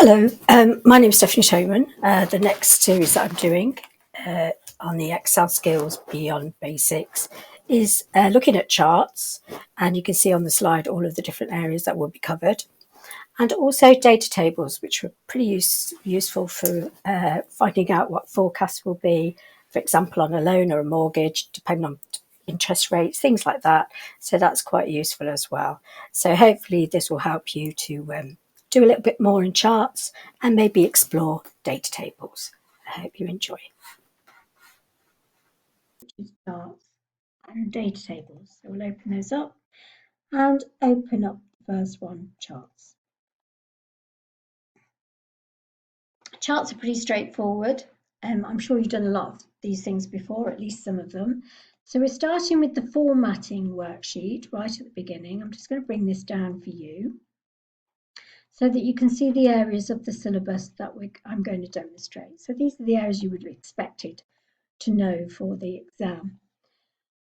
Hello, my name is Stephanie Showman. The next series that I'm doing on the Excel skills beyond basics is looking at charts, and you can see on the slide all of the different areas that will be covered, and also data tables, which are pretty useful for finding out what forecasts will be, for example, on a loan or a mortgage, depending on interest rates, things like that. So that's quite useful as well. So hopefully this will help you to do a little bit more in charts and maybe explore data tables. I hope you enjoy. Charts and data tables. So we'll open those up and open up the first one, charts. Charts are pretty straightforward. I'm sure you've done a lot of these things before, at least some of them. So we're starting with the formatting worksheet right at the beginning. I'm just going to bring this down for you so that you can see the areas of the syllabus that I'm going to demonstrate. So these are the areas you would have expected to know for the exam.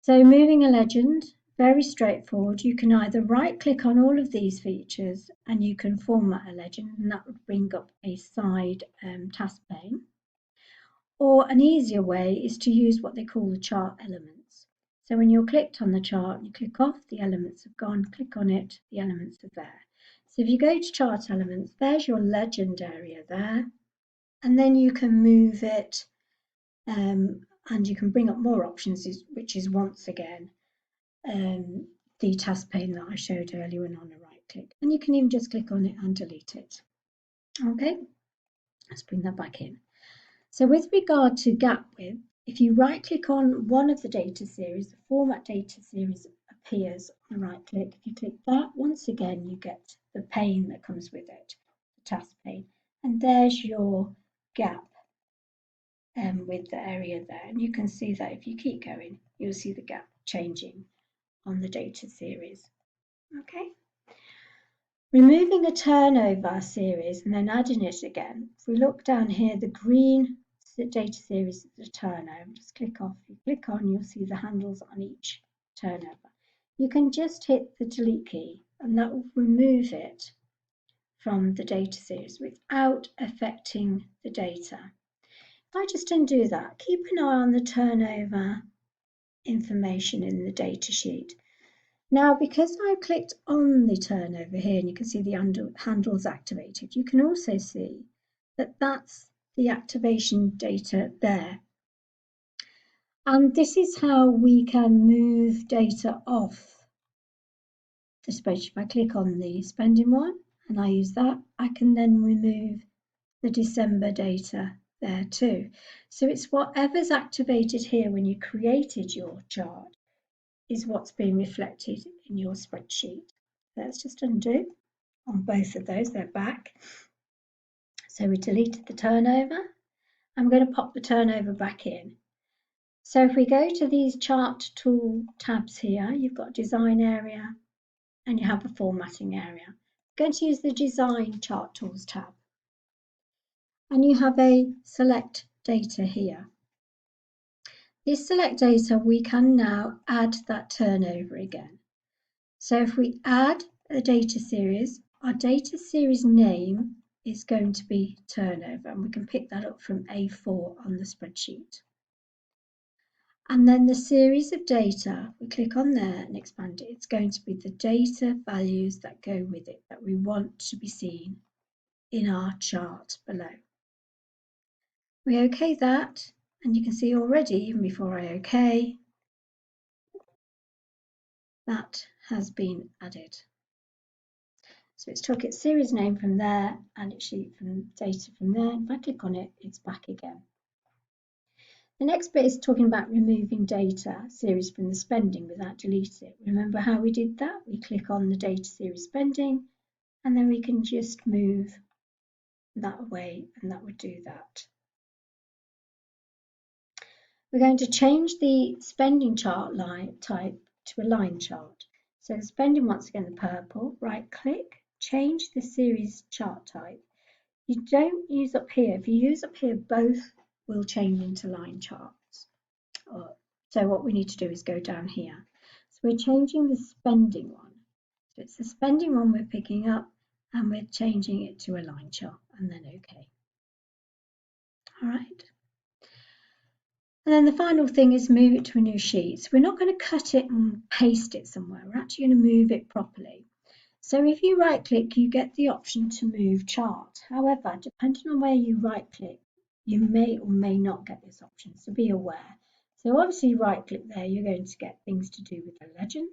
So moving a legend, very straightforward. You can either right click on all of these features and you can format a legend, and that would bring up a side task pane. Or an easier way is to use what they call the chart elements. So when you're clicked on the chart and you click off, the elements have gone, click on it, the elements are there. So if you go to chart elements, there's your legend area there, and then you can move it and you can bring up more options, which is once again the task pane that I showed earlier on a right click, and you can even just click on it and delete it. Okay, let's bring that back in. So with regard to gap width, if you right click on one of the data series, the format data series appears on a right click. If you click that, once again you get the pane that comes with it, the task pane, and there's your gap with the area there, and you can see that if you keep going you'll see the gap changing on the data series. Okay, removing a turnover series and then adding it again. If we look down here, the green data series is the turnover. Just click off. If you click on, you'll see the handles on each turnover. You can just hit the delete key and that will remove it from the data series without affecting the data. If I just undo that, keep an eye on the turnover information in the data sheet. Now, because I've clicked on the turnover here and you can see the handles activated, you can also see that that's the activation data there. And this is how we can move data off the spreadsheet. If I click on the spending one and I use that, I can then remove the December data there too. So it's whatever's activated here when you created your chart is what's being reflected in your spreadsheet. Let's just undo on both of those, they're back. So we deleted the turnover. I'm going to pop the turnover back in. So if we go to these chart tool tabs here, you've got design area and you have a formatting area. I'm going to use the design chart tools tab. And you have a select data here. This select data, we can now add that turnover again. So if we add a data series, our data series name is going to be turnover, and we can pick that up from A4 on the spreadsheet. And then the series of data, we click on there and expand it. It's going to be the data values that go with it that we want to be seen in our chart below. We OK that, and you can see already, even before I OK, that has been added. So it's took its series name from there and its sheet from data from there. If I click on it, it's back again. The next bit is talking about removing data series from the spending without deleting it. Remember how we did that? We click on the data series spending and then we can just move that away and that would do that. We're going to change the spending chart line type to a line chart. So the spending, once again, the purple, right click, change the series chart type. You don't use up here. If you use up here, both will change into line charts. So what we need to do is go down here. So we're changing the spending one. So it's the spending one we're picking up and we're changing it to a line chart, and then OK. All right. And then the final thing is move it to a new sheet. So we're not going to cut it and paste it somewhere. We're actually going to move it properly. So if you right click, you get the option to move chart. However, depending on where you right click, you may or may not get this option, so be aware. So obviously right click there, you're going to get things to do with the legend.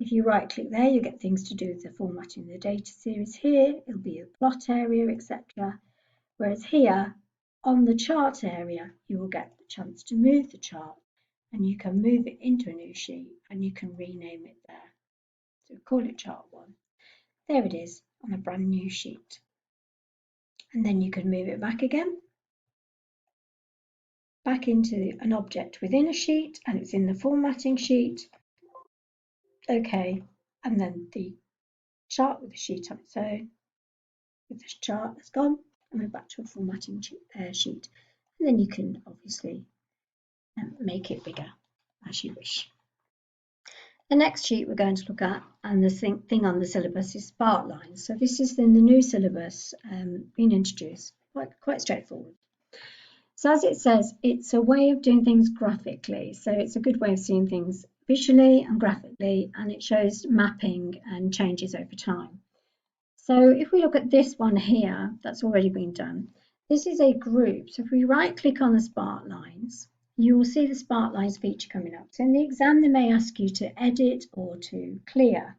If you right click there, you get things to do with the formatting the data series. Here, it'll be a plot area, etc. Whereas here, on the chart area, you will get the chance to move the chart, and you can move it into a new sheet and you can rename it there. So call it chart 1. There it is on a brand new sheet. And then you can move it back again, back into an object within a sheet, and it's in the formatting sheet. OK, and then the chart with the sheet on its own, with this chart that's gone, and we're back to a formatting sheet. And then you can obviously make it bigger as you wish. The next sheet we're going to look at, and the thing on the syllabus, is Sparklines. So this is in the new syllabus being introduced, quite straightforward. So as it says, it's a way of doing things graphically. So it's a good way of seeing things visually and graphically, and it shows mapping and changes over time. So if we look at this one here, that's already been done. This is a group. So if we right click on the Sparklines, you will see the Sparklines feature coming up. So in the exam, they may ask you to edit or to clear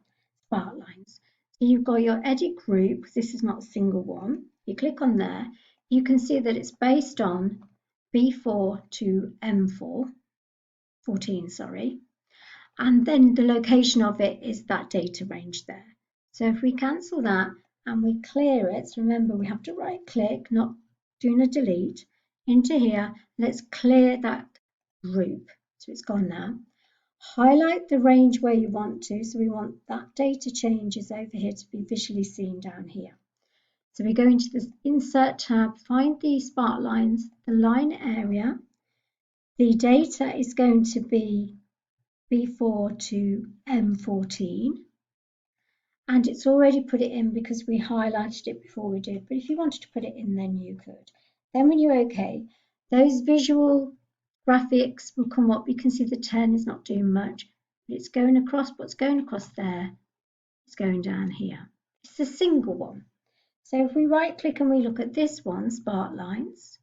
Sparklines. So you've got your edit group. This is not a single one. You click on there. You can see that it's based on B4 to M4, 14, sorry. And then the location of it is that data range there. So if we cancel that and we clear it, so remember we have to right click, not doing a delete, into here, let's clear that group. So it's gone now. Highlight the range where you want to. So we want that data changes over here to be visually seen down here. So we go into this Insert tab, find the Sparklines, the line area. The data is going to be B4 to M14. And it's already put it in because we highlighted it before we did. But if you wanted to put it in, then you could. Then when you're OK, those visual graphics will come up. You can see the 10 is not doing much. But it's going across. What's going across there is going down here. It's a single one. So if we right click and we look at this one, Sparklines,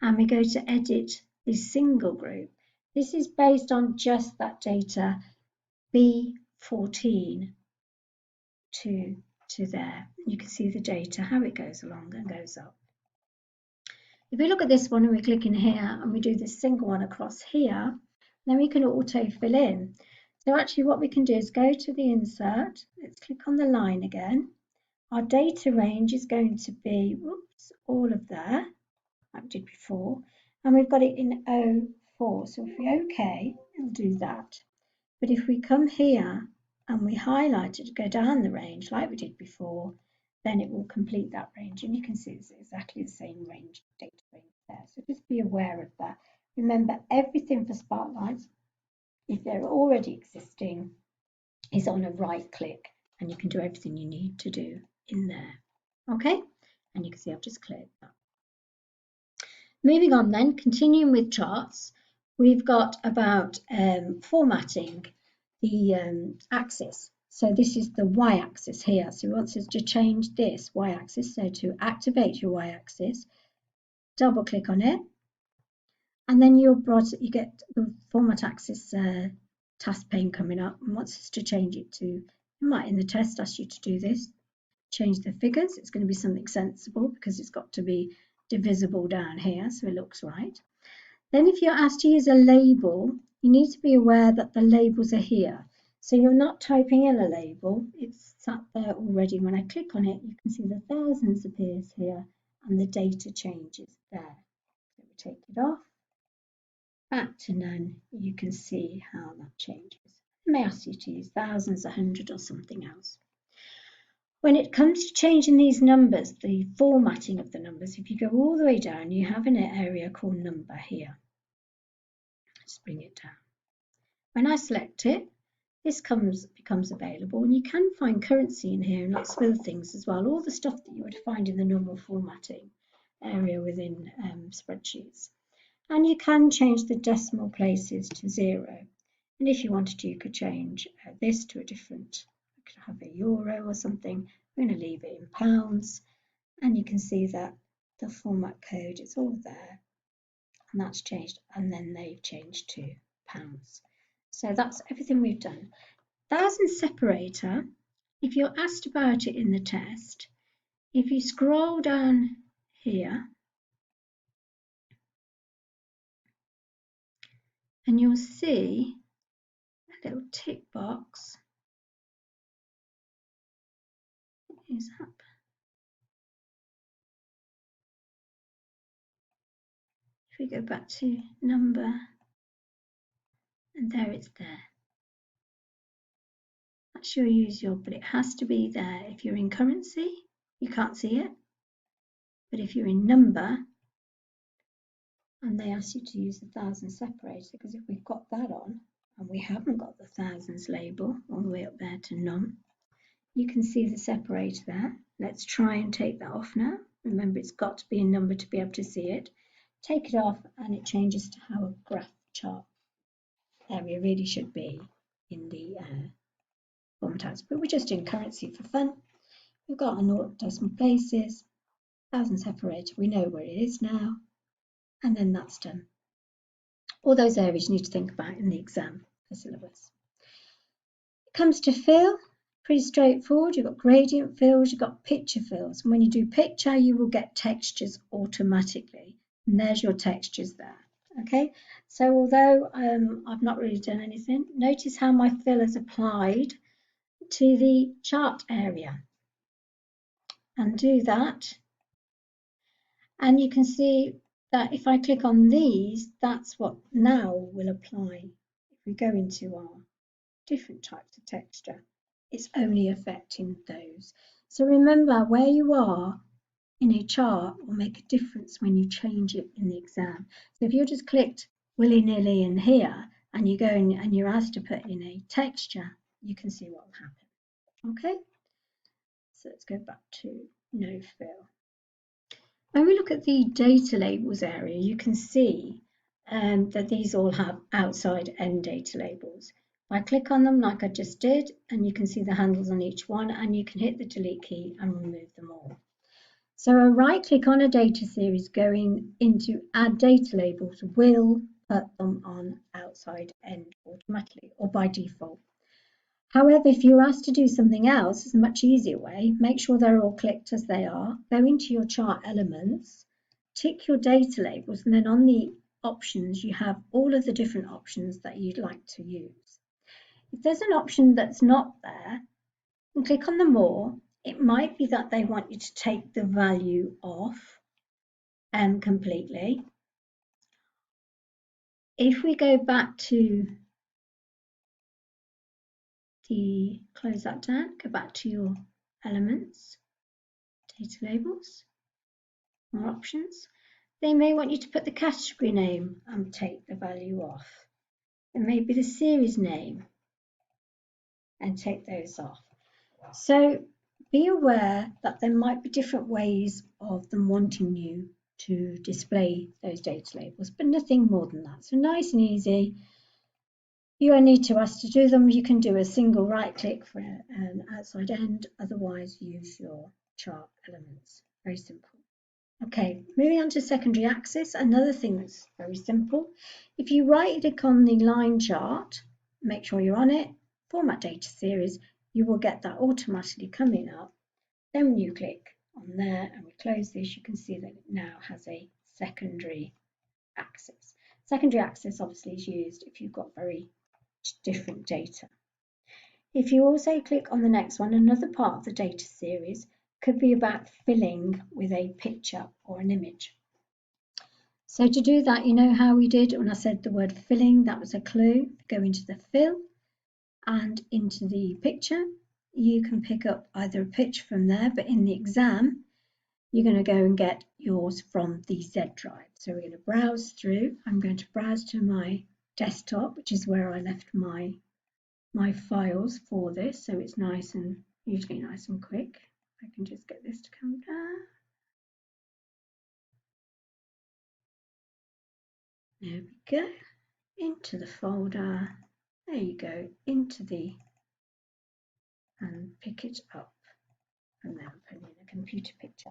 and we go to edit the single group, this is based on just that data B14 to there. You can see the data, how it goes along and goes up. If we look at this one and we click in here and we do this single one across here, then we can auto fill in. So actually what we can do is go to the insert, let's click on the line again. Our data range is going to be, all of there, like we did before, and we've got it in 04. So if we OK, it'll do that. But if we come here and we highlight it to go down the range like we did before, then it will complete that range. And you can see it's exactly the same range, data range there. So just be aware of that. Remember, everything for Sparklines, if they're already existing, is on a right click, and you can do everything you need to do in there. Okay, and you can see I've just cleared that. Moving on then, continuing with charts, we've got about formatting the axis. So this is the y-axis here. So we want us to change this y-axis. So to activate your y-axis, double click on it, and then you get the format axis task pane coming up, and wants us to change it to, you might in the test ask you to do this, change the figures. It's going to be something sensible because it's got to be divisible down here so it looks right. Then if you're asked to use a label, you need to be aware that the labels are here. So you're not typing in a label, it's sat there already. When I click on it, you can see the thousands appears here and the data changes there. So we take it off, back to none, you can see how that changes. It may ask you to use thousands, 100 or something else. When it comes to changing these numbers, the formatting of the numbers, if you go all the way down, you have an area called number here. Just bring it down. When I select it, this becomes available, and you can find currency in here and lots of other things as well, all the stuff that you would find in the normal formatting area within spreadsheets. And you can change the decimal places to 0. And if you wanted to, you could change this to a different, you could have a euro or something. I'm going to leave it in pounds, and you can see that the format code is all there, and that's changed, and then they've changed to pounds. So that's everything we've done. Thousand separator, if you're asked about it in the test, if you scroll down here, and you'll see a little tick box is up. If we go back to number, and there it's there. That's your usual, but it has to be there. If you're in currency, you can't see it. But if you're in number, and they ask you to use the thousand separator, because if we've got that on, and we haven't got the thousands label all the way up there to none, you can see the separator there. Let's try and take that off now. Remember, it's got to be a number to be able to see it. Take it off, and it changes to how a graph chart area really should be in the format. But we're just in currency for fun. We've got our 0 decimal places, thousand separator, we know where it is now, and then that's done. All those areas you need to think about in the exam for syllabus. It comes to fill, pretty straightforward. You've got gradient fills, you've got picture fills. And when you do picture, you will get textures automatically. And there's your textures there. Okay, so although I've not really done anything, notice how my fill is applied to the chart area. Undo that. And you can see that if I click on these, that's what now will apply. If we go into our different types of texture, it's only affecting those. So remember, where you are in a chart will make a difference when you change it in the exam. So if you just clicked willy-nilly in here and you go and you're asked to put in a texture, you can see what will happen. Okay, so let's go back to no fill. When we look at the data labels area, you can see that these all have outside end data labels. I click on them like I just did, and you can see the handles on each one, and you can hit the delete key and remove them all. So a right click on a data series going into add data labels will put them on outside end automatically or by default. However, if you're asked to do something else, it's a much easier way. Make sure they're all clicked as they are. Go into your chart elements, tick your data labels, and then on the options, you have all of the different options that you'd like to use. If there's an option that's not there, and click on the more, it might be that they want you to take the value off completely. If we go back to close that down, go back to your elements, data labels, more options. They may want you to put the category name and take the value off. It may be the series name and take those off. So be aware that there might be different ways of them wanting you to display those data labels, but nothing more than that. So nice and easy. You only need to ask to do them. You can do a single right click for an outside end, otherwise use your chart elements. Very simple. Okay, moving on to secondary axis, another thing that's very simple. If you right click on the line chart, make sure you're on it, format data series, you will get that automatically coming up. Then when you click on there and we close this, you can see that it now has a secondary axis. Secondary axis obviously is used if you've got very different data. If you also click on the next one, another part of the data series could be about filling with a picture or an image. So to do that, you know how we did when I said the word filling, that was a clue. Go into the fill and into the picture. You can pick up either a picture from there, but in the exam, you're going to go and get yours from the Z drive. So we're going to browse through. I'm going to browse to my desktop, which is where I left my my files for this, so it's usually nice and quick. I can just get this to come down. There we go. Into the folder. There you go. And pick it up. And then put in a computer picture.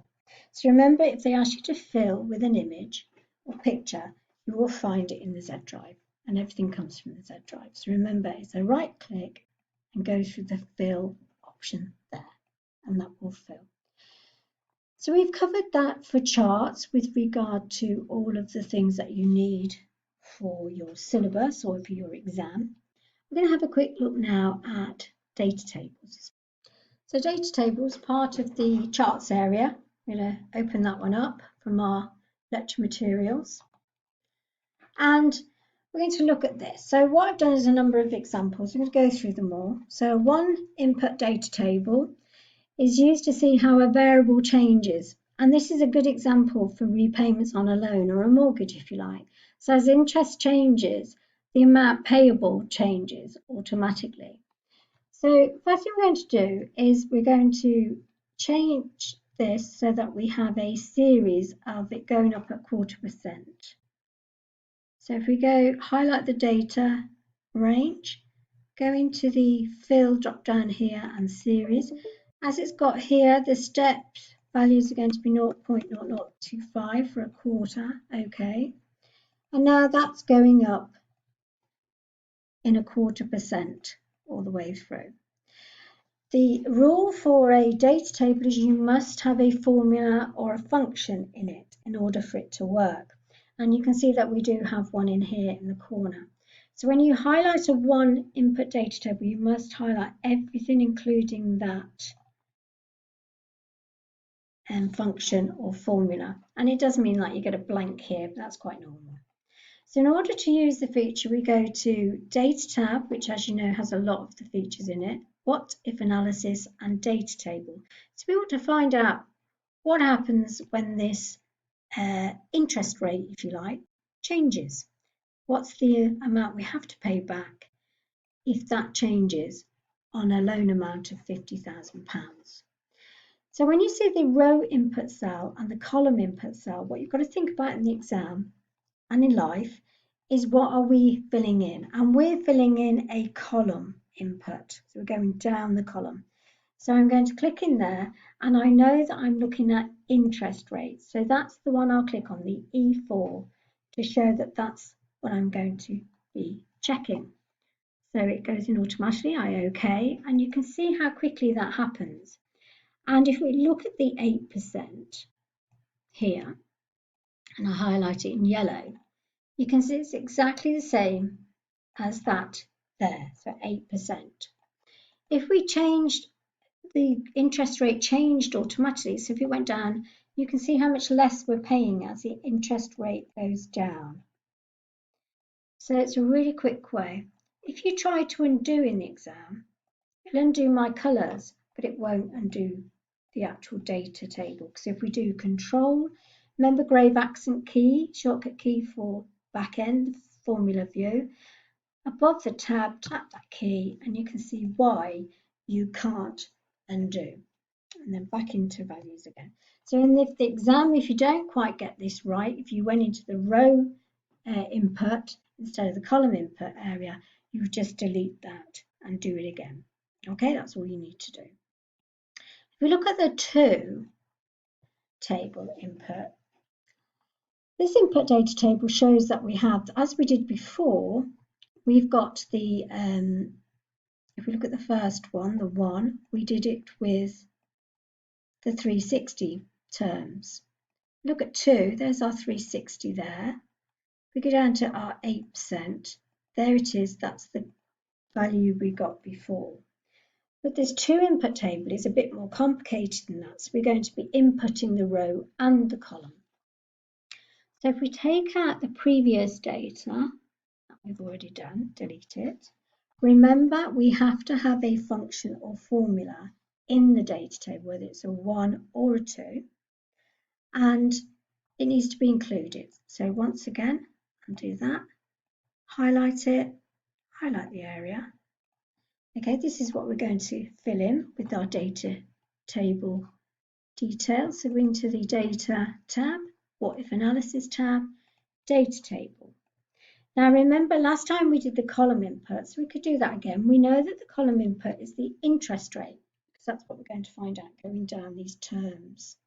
So remember, if they ask you to fill with an image or picture, you will find it in the Z drive, and everything comes from the Z drive. So remember, it's a right click and go through the fill option there, and that will fill. So we've covered that for charts with regard to all of the things that you need for your syllabus or for your exam. We're going to have a quick look now at data tables. So data tables, part of the charts area. I'm going to open that one up from our lecture materials. And we're going to look at this. So what I've done is a number of examples. I'm going to go through them all. So one input data table is used to see how a variable changes. And this is a good example for repayments on a loan or a mortgage, if you like. So as interest changes, the amount payable changes automatically. So first thing we're going to do is we're going to change this so that we have a series of it going up at 0.25%. So if we go highlight the data range, go into the fill drop down here and series. As it's got here, the step values are going to be 0.0025 for a quarter, okay. And now that's going up in a 0.25% all the way through. The rule for a data table is you must have a formula or a function in it in order for it to work. And you can see that we do have one in here in the corner. So when you highlight a one input data table, you must highlight everything including that function or formula. And it does mean like you get a blank here, but that's quite normal. So in order to use the feature, we go to Data tab, which as you know has a lot of the features in it, What If Analysis and Data Table. So we want to find out what happens when this interest rate, if you like, changes. What's the amount we have to pay back if that changes on a loan amount of £50,000? So when you see the row input cell and the column input cell, what you've got to think about in the exam and in life is what are we filling in? And we're filling in a column input. So we're going down the column. So I'm going to click in there and I know that I'm looking at interest rates. So that's the one I'll click on, the E4, to show that that's what I'm going to be checking. So it goes in automatically, I OK, and you can see how quickly that happens. And if we look at the 8% here, and I highlight it in yellow, you can see it's exactly the same as that there, so 8%. If we changed, the interest rate changed automatically, so if it went down, you can see how much less we're paying as the interest rate goes down. So it's a really quick way. If you try to undo in the exam, it'll undo my colours, but it won't undo the actual data table. Because if we do Control, remember grave accent key, shortcut key for back end, formula view. Above the tab, tap that key and you can see why you can't undo. And then back into values again. So in the exam, if you don't quite get this right, if you went into the row input instead of the column input area, you just delete that and do it again. Okay, that's all you need to do. If we look at the to table input, this input data table shows that we have, as we did before, we've got the, if we look at the first one, the 1, we did it with the 360 terms. Look at 2, there's our 360 there. We go down to our 8%, there it is, that's the value we got before. But this to input table is a bit more complicated than that, so we're going to be inputting the row and the column. So if we take out the previous data, that we've already done, delete it, remember we have to have a function or formula in the data table, whether it's a 1 or a 2, and it needs to be included. So once again, undo that, highlight it, highlight the area, Okay, this is what we're going to fill in with our data table details. So we're into the Data tab, What If Analysis tab, Data Table. Now remember last time we did the column input, so we could do that again. We know that the column input is the interest rate, because that's what we're going to find out going down these terms,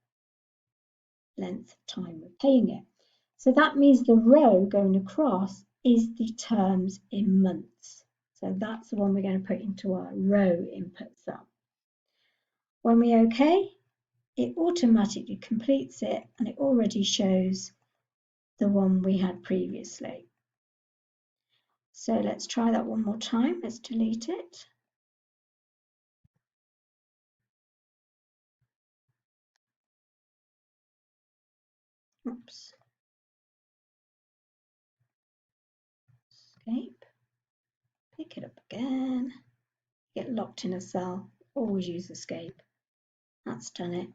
length, time we're paying it. So that means the row going across is the terms in months. So that's the one we're going to put into our row input cell. When we OK, it automatically completes it and it already shows the one we had previously. So let's try that one more time. Let's delete it. Oops. Escape. Pick it up again. Get locked in a cell. Always use escape. That's done it.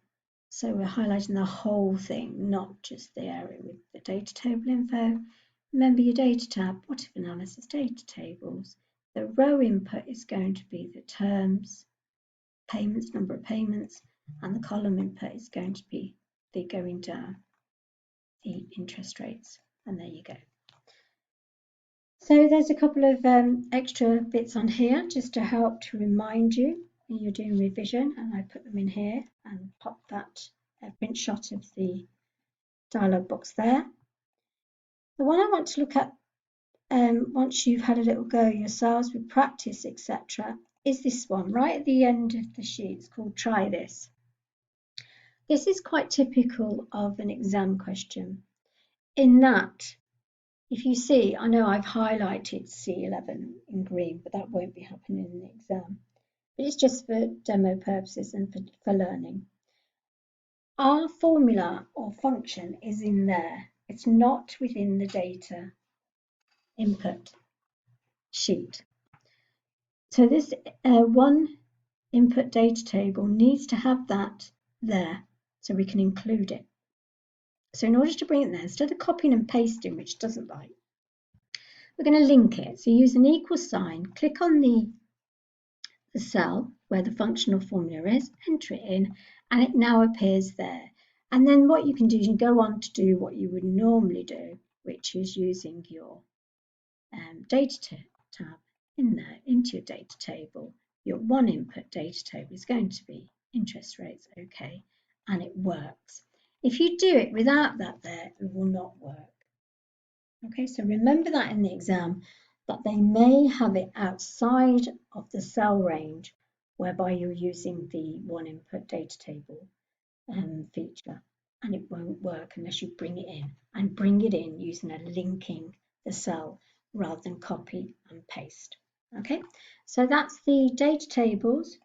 So we're highlighting the whole thing, not just the area with the data table info. Remember your data tab, What If Analysis, Data Tables. The row input is going to be the terms, payments, number of payments, and the column input is going to be the going down, the interest rates. And there you go. So there's a couple of extra bits on here just to help to remind you when you're doing revision, and I put them in here and pop that print shot of the dialog box there. The one I want to look at once you've had a little go yourselves with practice, etc., is this one right at the end of the sheet. It's called Try This. This is quite typical of an exam question in that if you see, I know I've highlighted C11 in green, but that won't be happening in the exam. But it's just for demo purposes and for learning. Our formula or function is in there. It's not within the data input sheet. So this one input data table needs to have that there so we can include it. So in order to bring it there, instead of copying and pasting, which doesn't like, we're going to link it. So use an equal sign, click on the cell where the functional formula is, enter it in, and it now appears there. And then what you can do is you go on to do what you would normally do, which is using your data tab in there into your data table. Your one input data table is going to be interest rates, okay, and it works. If you do it without that there, it will not work. Okay, so remember that in the exam, that they may have it outside of the cell range whereby you're using the one input data table feature, and it won't work unless you bring it in, and bring it in using a linking the cell rather than copy and paste. Okay, so that's the data tables